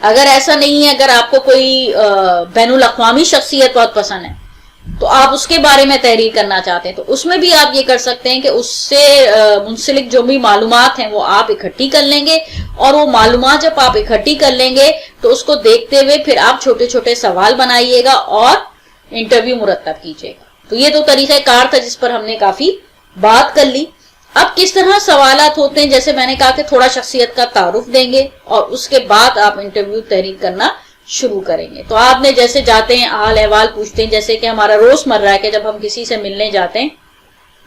اگر ایسا نہیں ہے، اگر آپ کو کوئی بین الاقوامی شخصیت بہت پسند ہے تو آپ اس کے بارے میں تحریر کرنا چاہتے ہیں، تو اس میں بھی آپ یہ کر سکتے ہیں کہ اس سے منسلک جو بھی معلومات ہیں وہ آپ اکٹھی کر لیں گے، اور وہ معلومات جب آپ اکٹھی کر لیں گے تو اس کو دیکھتے ہوئے پھر آپ چھوٹے چھوٹے سوال بنائیے گا اور انٹرویو مرتب کیجیے گا۔ تو یہ تو طریقہ کار تھا جس پر ہم نے کافی بات کر لی۔ اب کس طرح سوالات ہوتے ہیں، جیسے میں نے کہا کہ تھوڑا شخصیت کا تعارف دیں گے اور اس کے بعد آپ انٹرویو تحریر کرنا شروع کریں گے۔ تو آپ نے جیسے جاتے ہیں حال احوال پوچھتے ہیں، جیسے کہ ہمارا روزمرہ ہے کہ جب ہم کسی سے ملنے جاتے ہیں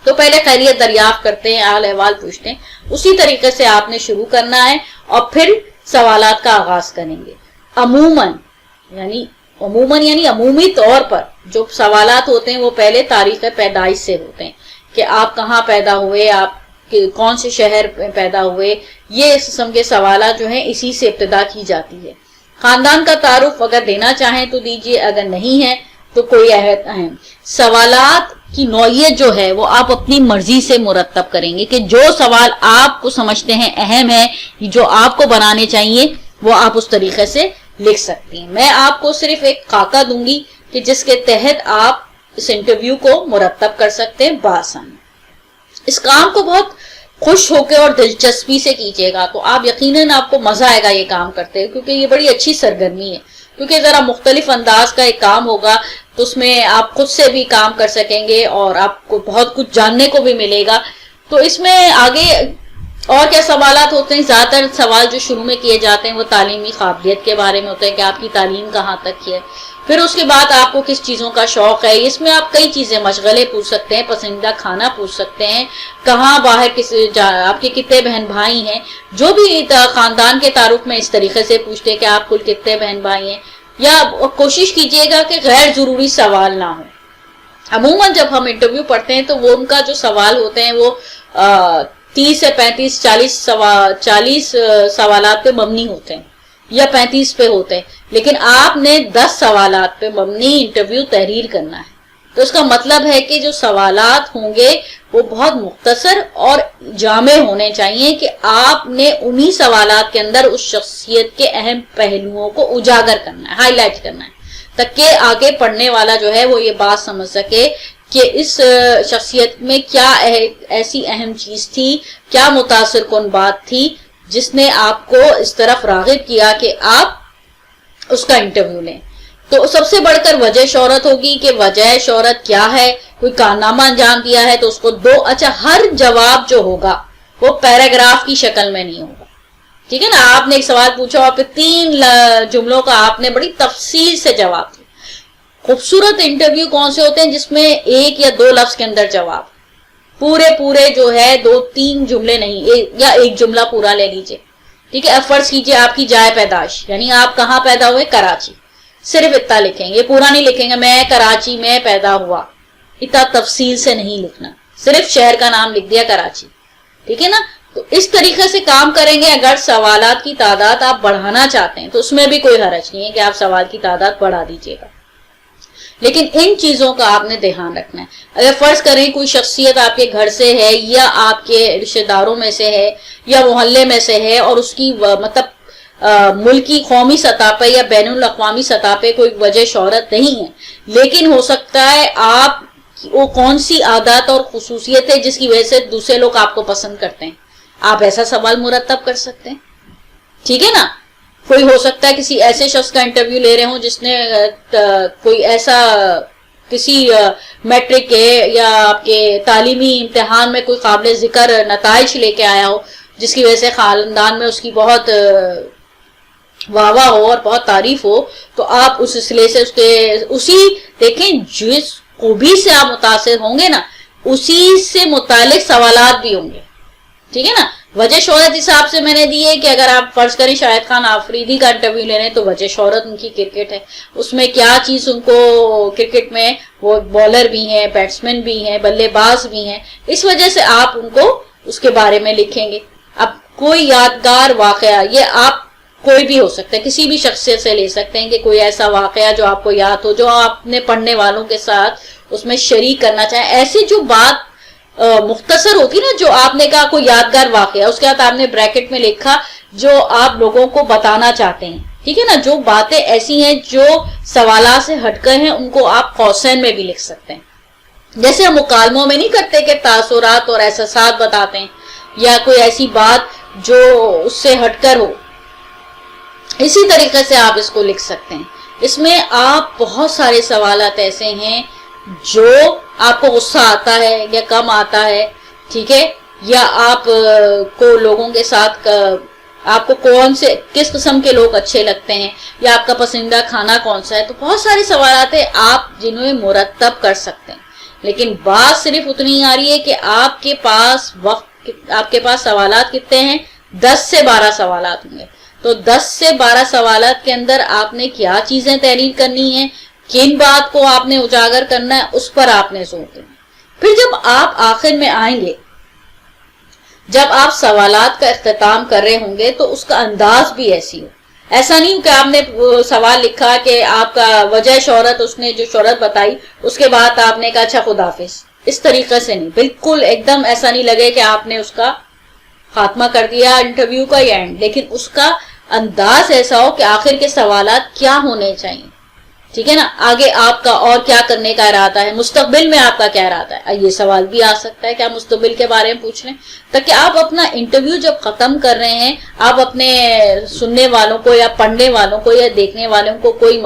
تو پہلے خیریت دریافت کرتے ہیں، حال احوال پوچھتے ہیں، اسی طریقے سے آپ نے شروع کرنا ہے اور پھر سوالات کا آغاز کریں گے۔ عموماً یعنی عمومی طور پر جو سوالات ہوتے ہیں وہ پہلے تاریخ پیدائش سے ہوتے ہیں کہ آپ کہاں پیدا ہوئے، آپ کون سے شہر میں پیدا ہوئے، یہ اس قسم کے سوالات جو ہیں اسی سے ابتدا کی جاتی ہے۔ خاندان کا تعارف اگر دینا چاہیں تو دیجئے، اگر نہیں ہے تو کوئی اہم سوالات کی نوعیت جو ہے وہ آپ اپنی مرضی سے مرتب کریں گے کہ جو سوال آپ کو سمجھتے ہیں اہم ہے، جو آپ کو بنانے چاہیے، وہ آپ اس طریقے سے لکھ سکتی ہیں۔ میں آپ کو صرف ایک خاکہ دوں گی کہ جس کے تحت آپ اس انٹرویو کو مرتب کر سکتے ہیں بآسانی۔ اس کام کو بہت خوش ہو کے اور دلچسپی سے کیجیے گا تو آپ یقیناً آپ کو مزہ آئے گا یہ کام کرتے ہیں، کیونکہ یہ بڑی اچھی سرگرمی ہے، کیونکہ ذرا مختلف انداز کا ایک کام ہوگا تو اس میں آپ خود سے بھی کام کر سکیں گے اور آپ کو بہت کچھ جاننے کو بھی ملے گا۔ تو اس میں آگے اور کیا سوالات ہوتے ہیں، زیادہ تر سوال جو شروع میں کیے جاتے ہیں وہ تعلیمی قابلیت کے بارے میں ہوتے ہیں کہ آپ کی تعلیم کہاں تک کی ہے، پھر اس کے بعد آپ کو کس چیزوں کا شوق ہے، اس میں آپ کئی چیزیں مشغلے پوچھ سکتے ہیں، پسندیدہ کھانا پوچھ سکتے ہیں، کہاں باہر آپ کے کتنے بہن بھائی ہیں، جو بھی خاندان کے تعارف میں اس طریقے سے پوچھتے ہیں کہ آپ کل کتنے بہن بھائی ہیں، یا کوشش کیجئے گا کہ غیر ضروری سوال نہ ہو۔ عموماً جب ہم انٹرویو پڑھتے ہیں تو وہ ان کا جو سوال ہوتے ہیں وہ 30 سے 35 40 سوالات پہ مبنی ہوتے ہیں یا 35 پہ ہوتے ہیں، لیکن آپ نے 10 سوالات پہ مبنی انٹرویو تحریر کرنا ہے۔ تو اس کا مطلب ہے کہ جو سوالات ہوں گے وہ بہت مختصر اور جامع ہونے چاہیے کہ آپ نے انہی سوالات کے اندر اس شخصیت کے اہم پہلوؤں کو اجاگر کرنا ہے، ہائی لائٹ کرنا ہے، تاکہ آگے پڑھنے والا جو ہے وہ یہ بات سمجھ سکے کہ اس شخصیت میں کیا ایسی اہم چیز تھی، کیا متاثر کن بات تھی جس نے آپ کو اس طرف راغب کیا کہ آپ اس کا انٹرویو لیں۔ تو سب سے بڑھ کر وجہ شہرت ہوگی کہ وجہ شہرت کیا ہے، کوئی کارنامہ انجام دیا ہے تو اس کو ہر جواب جو ہوگا وہ پیراگراف کی شکل میں نہیں ہوگا، ٹھیک ہے نا۔ آپ نے ایک سوال پوچھا اور پھر 3 جملوں کا آپ نے بڑی تفصیل سے جواب دیا۔ خوبصورت انٹرویو کون سے ہوتے ہیں جس میں 1 یا 2 لفظ کے اندر جواب، پورے جو ہے 2-3 جملے نہیں، یا 1 جملہ پورا لے لیجئے، ٹھیک ہے۔ اب فرض کیجئے آپ کی جائے پیدائش، یعنی آپ کہاں پیدا ہوئے، کراچی، صرف اتنا لکھیں گے، پورا نہیں لکھیں گے میں کراچی میں پیدا ہوا، اتنا تفصیل سے نہیں لکھنا، صرف شہر کا نام لکھ دیا کراچی، ٹھیک ہے نا۔ تو اس طریقے سے کام کریں گے۔ اگر سوالات کی تعداد آپ بڑھانا چاہتے ہیں تو اس میں بھی کوئی حرج نہیں ہے کہ آپ سوال کی تعداد بڑھا دیجئے گا، لیکن ان چیزوں کا آپ نے دھیان رکھنا ہے۔ اگر فرض کریں کوئی شخصیت آپ کے گھر سے ہے یا آپ کے رشتہ داروں میں سے ہے یا محلے میں سے ہے اور اس کی مطلب ملکی قومی سطح پہ یا بین الاقوامی سطح پہ کوئی وجہ شہرت نہیں ہے، لیکن ہو سکتا ہے آپ وہ کون سی عادات اور خصوصیت ہے جس کی وجہ سے دوسرے لوگ آپ کو پسند کرتے ہیں، آپ ایسا سوال مرتب کر سکتے ہیں، ٹھیک ہے نا۔ کوئی ہو سکتا ہے کسی ایسے شخص کا انٹرویو لے رہے ہوں جس نے کوئی ایسا کسی میٹرک کے یا آپ کے تعلیمی امتحان میں کوئی قابل ذکر نتائج لے کے آیا ہو جس کی وجہ سے خاندان میں اس کی بہت واہ واہ ہو اور بہت تعریف ہو، تو آپ اس سلسلے سے دیکھیں جس خوبی سے آپ متاثر ہوں گے نا اسی سے متعلق سوالات بھی ہوں گے، ٹھیک ہے نا۔ وجہ شہرت حساب سے میں نے دی ہے کہ اگر آپ فرض کریں شاہد خان آفریدی کا انٹرویو لے رہے ہیں تو وجہ شہرت ان کی کرکٹ ہے، اس میں کیا چیز ان کو کرکٹ میں وہ بالر بھی ہیں، بیٹسمین بھی ہیں، بلے باز بھی ہیں، اس وجہ سے آپ ان کو اس کے بارے میں لکھیں گے۔ اب کوئی یادگار واقعہ، یہ آپ کوئی بھی ہو سکتا ہے، کسی بھی شخصیت سے لے سکتے ہیں کہ کوئی ایسا واقعہ جو آپ کو یاد ہو، جو آپ نے پڑھنے والوں کے ساتھ اس میں شریک کرنا چاہیں، ایسی جو بات مختصر ہوتی نا، جو آپ نے کہا کوئی یادگار واقعہ، اس کے بعد آپ نے بریکٹ میں لکھا جو آپ لوگوں کو بتانا چاہتے ہیں، ٹھیک ہے نا. جو باتیں ایسی ہیں جو سوالات سے ہٹ کر ہیں ان کو آپ قوسین میں بھی لکھ سکتے ہیں. جیسے ہم مکالموں میں نہیں کرتے کہ تاثرات اور احساسات بتاتے ہیں یا کوئی ایسی بات جو اس سے ہٹ کر ہو, اسی طریقے سے آپ اس کو لکھ سکتے ہیں. اس میں آپ بہت سارے سوالات ایسے ہیں جو آپ کو غصہ آتا ہے یا کم آتا ہے, ٹھیک ہے, یا آپ کو لوگوں کے ساتھ آپ کو کس قسم کے لوگ اچھے لگتے ہیں, یا آپ کا پسندیدہ کھانا کون سا ہے. تو بہت سارے سوالات ہیں آپ جنہیں مرتب کر سکتے ہیں. لیکن بات صرف اتنی آ رہی ہے کہ آپ کے پاس سوالات کتنے ہیں, 10 سے 12 سوالات ہوں گے. تو 10 سے 12 سوالات کے اندر آپ نے کیا چیزیں تحریر کرنی ہیں, کن بات کو آپ نے اجاگر کرنا ہے, اس پر آپ نے زور دینا. پھر جب آپ آخر میں آئیں گے, جب آپ سوالات کا اختتام کر رہے ہوں گے, تو اس کا انداز بھی ایسی ہو. ایسا نہیں کہ آپ نے سوال لکھا کہ آپ کا وجہ شہرت, اس نے جو شہرت بتائی اس کے بعد آپ نے کہا اچھا خداحافظ. اس طریقے سے نہیں, بالکل ایک دم ایسا نہیں لگے کہ آپ نے اس کا خاتمہ کر دیا انٹرویو کا یا اینڈ. لیکن اس کا انداز ایسا ہو کہ آخر کے سوالات کیا ہونے چاہیے, ٹھیک ہے نا, آگے آپ کا اور کیا کرنے کا ارادہ ہے, مستقبل میں آپ کا کیا ارادہ ہے. یہ سوال بھی آ سکتا ہے کہ آپ مستقبل کے بارے میں پوچھ لیں, تاکہ آپ اپنا انٹرویو جب ختم کر رہے ہیں, آپ اپنے سننے والوں کو یا پڑھنے والوں کو یا دیکھنے والوں کو کوئی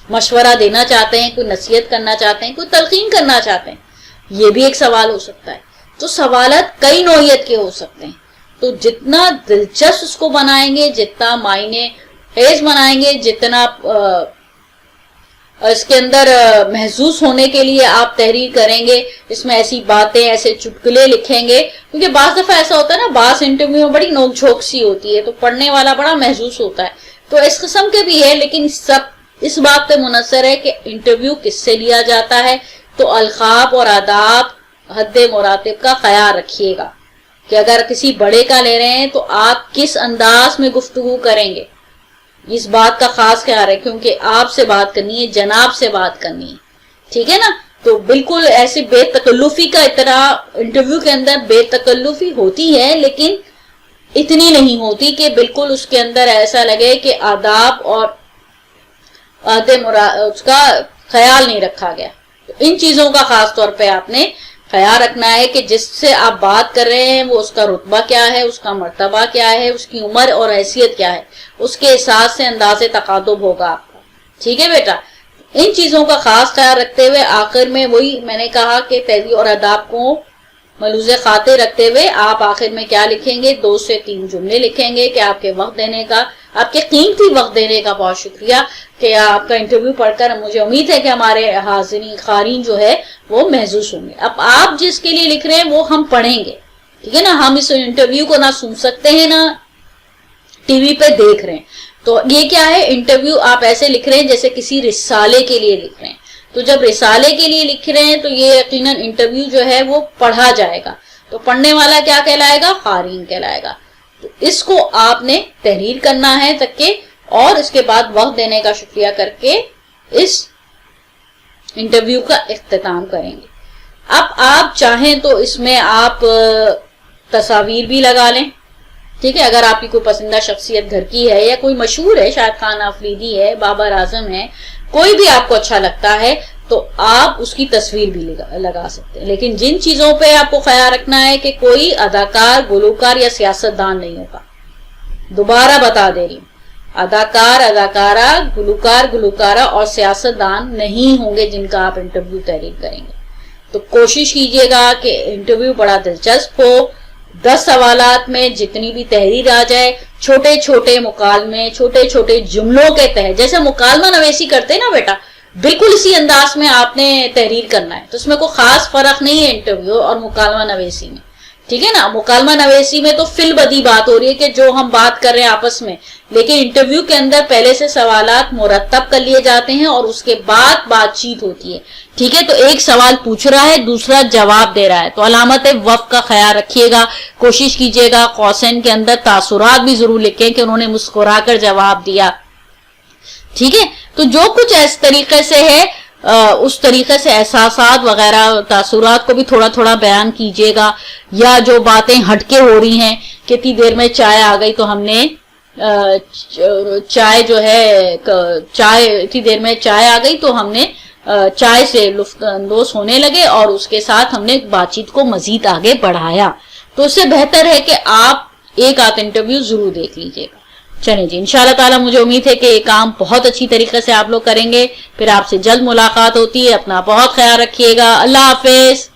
مشورہ دینا چاہتے ہیں, کوئی نصیحت کرنا چاہتے ہیں, کوئی تلقین کرنا چاہتے ہیں, یہ بھی ایک سوال ہو سکتا ہے. تو سوالات کئی نوعیت کے ہو سکتے ہیں. تو جتنا دلچسپ اس کو بنائیں گے, جتنا معنی خیز بنائیں گے, جتنا اس کے اندر محسوس ہونے کے لیے آپ تحریر کریں گے, اس میں ایسی باتیں, ایسے چٹکلے لکھیں گے. کیونکہ بعض دفعہ ایسا ہوتا ہے نا, بعض انٹرویو میں بڑی نوک جھوک سی ہوتی ہے, تو پڑھنے والا بڑا محسوس ہوتا ہے. تو اس قسم کے بھی ہے, لیکن سب اس بات پہ منحصر ہے کہ انٹرویو کس سے لیا جاتا ہے. تو القاب اور آداب, حد مراتب کا خیال رکھیے گا کہ اگر کسی بڑے کا لے رہے ہیں تو آپ کس انداز میں گفتگو کریں گے, اس بات کا خاص خیال ہے. کیونکہ آپ سے بات کرنی ہے, جناب سے بات کرنی ہے, ٹھیک ہے نا. تو بالکل ایسی بے تکلفی کا اطلاع انٹرویو کے اندر بے تکلفی ہوتی ہے, لیکن اتنی نہیں ہوتی کہ بالکل اس کے اندر ایسا لگے کہ آداب اور اس کا خیال نہیں رکھا گیا. تو ان چیزوں کا خاص طور پہ آپ نے خیال رکھنا ہے کہ جس سے آپ بات کر رہے ہیں وہ اس کا رتبہ کیا ہے, اس کا مرتبہ کیا ہے, اس کی عمر اور حیثیت کیا ہے, اس کے حساب سے انداز تقادب ہوگا آپ کا, ٹھیک ہے بیٹا. ان چیزوں کا خاص خیال رکھتے ہوئے آخر میں وہی میں نے کہا کہ تہذیب اور آداب کو ملحوظ خاطر رکھتے ہوئے آپ آخر میں کیا لکھیں گے, 2 سے 3 جملے لکھیں گے کہ آپ کے وقت دینے کا, آپ کے قیمتی وقت دینے کا بہت شکریہ, کہ آپ کا انٹرویو پڑھ کر مجھے امید ہے کہ ہمارے حاضرین قارئین جو ہے وہ محظوظ ہوں گے. اب آپ جس کے لیے لکھ رہے ہیں وہ ہم پڑھیں گے, ٹھیک ہے نا. ہم اس انٹرویو کو نہ سن سکتے ہیں نہ ٹی وی پہ دیکھ رہے ہیں. تو یہ کیا ہے, انٹرویو آپ ایسے لکھ رہے ہیں جیسے کسی رسالے کے لیے لکھ رہے ہیں. تو جب رسالے کے لیے لکھ رہے ہیں تو یہ یقیناً انٹرویو جو ہے وہ پڑھا جائے گا. تو پڑھنے والا کیا کہلائے گا, قارئین کہلائے گا. تو اس کو آپ نے تحریر کرنا ہے تک کہ, اور اس کے بعد وقت دینے کا شکریہ کر کے اس انٹرویو کا اختتام کریں گے. اب آپ چاہیں تو اس میں آپ تصاویر بھی لگا لیں, ٹھیک ہے. اگر آپ کی کوئی پسندیدہ شخصیت گھر کی ہے یا کوئی مشہور ہے, شاہد خان آفریدی ہے, بابر اعظم ہے, کوئی بھی آپ کو اچھا لگتا ہے تو آپ اس کی تصویر بھی لگا سکتے ہیں. لیکن جن چیزوں پہ آپ کو خیال رکھنا ہے کہ کوئی اداکار, گلوکار یا سیاستدان نہیں ہوگا. دوبارہ بتا دے رہی ہوں, اداکار, اداکارہ, گلوکار, گلوکارہ اور سیاستدان نہیں ہوں گے جن کا آپ انٹرویو تحریر کریں گے. تو کوشش کیجئے گا کہ انٹرویو بڑا دلچسپ ہو. 10 سوالات میں جتنی بھی تحریر آ جائے, چھوٹے چھوٹے مکالمے, چھوٹے چھوٹے جملوں کے تحت, جیسے مکالمہ نویسی کرتے ہیں نا بیٹا, بالکل اسی انداز میں آپ نے تحریر کرنا ہے. تو اس میں کوئی خاص فرق نہیں ہے انٹرویو اور مکالمہ نویسی میں, ٹھیک ہے نا. مکالمہ نویسی میں تو فل بدی بات ہو رہی ہے کہ جو ہم بات کر رہے ہیں آپس میں, لیکن انٹرویو کے اندر پہلے سے سوالات مرتب کر لیے جاتے ہیں اور اس کے بعد بات چیت ہوتی ہے, ٹھیک ہے. تو ایک سوال پوچھ رہا ہے, دوسرا جواب دے رہا ہے, تو علامت وقف کا خیال رکھیے گا. کوشش کیجیے گا قوسین کے اندر تاثرات بھی ضرور لکھیں کہ انہوں نے مسکرا کر جواب دیا, ٹھیک ہے. تو جو کچھ اس طریقے سے ہے اس طریقے سے احساسات وغیرہ, تاثرات کو بھی تھوڑا تھوڑا بیان کیجیے گا. یا جو باتیں ہٹ کے ہو رہی ہیں, کتنی دیر میں چائے آ گئی تو ہم نے چائے جو ہے چائے اتنی دیر میں چائے آ گئی تو ہم نے چائے سے لطف اندوز ہونے لگے اور اس کے ساتھ ہم نے بات چیت کو مزید آگے بڑھایا. تو اس سے بہتر ہے کہ آپ ایک آدھ انٹرویو ضرور دیکھ لیجئے گا. چلیں جی، انشاءاللہ تعالی مجھے امید ہے کہ یہ کام بہت اچھی طریقے سے آپ لوگ کریں گے. پھر آپ سے جلد ملاقات ہوتی ہے. اپنا بہت خیال رکھیے گا. اللہ حافظ.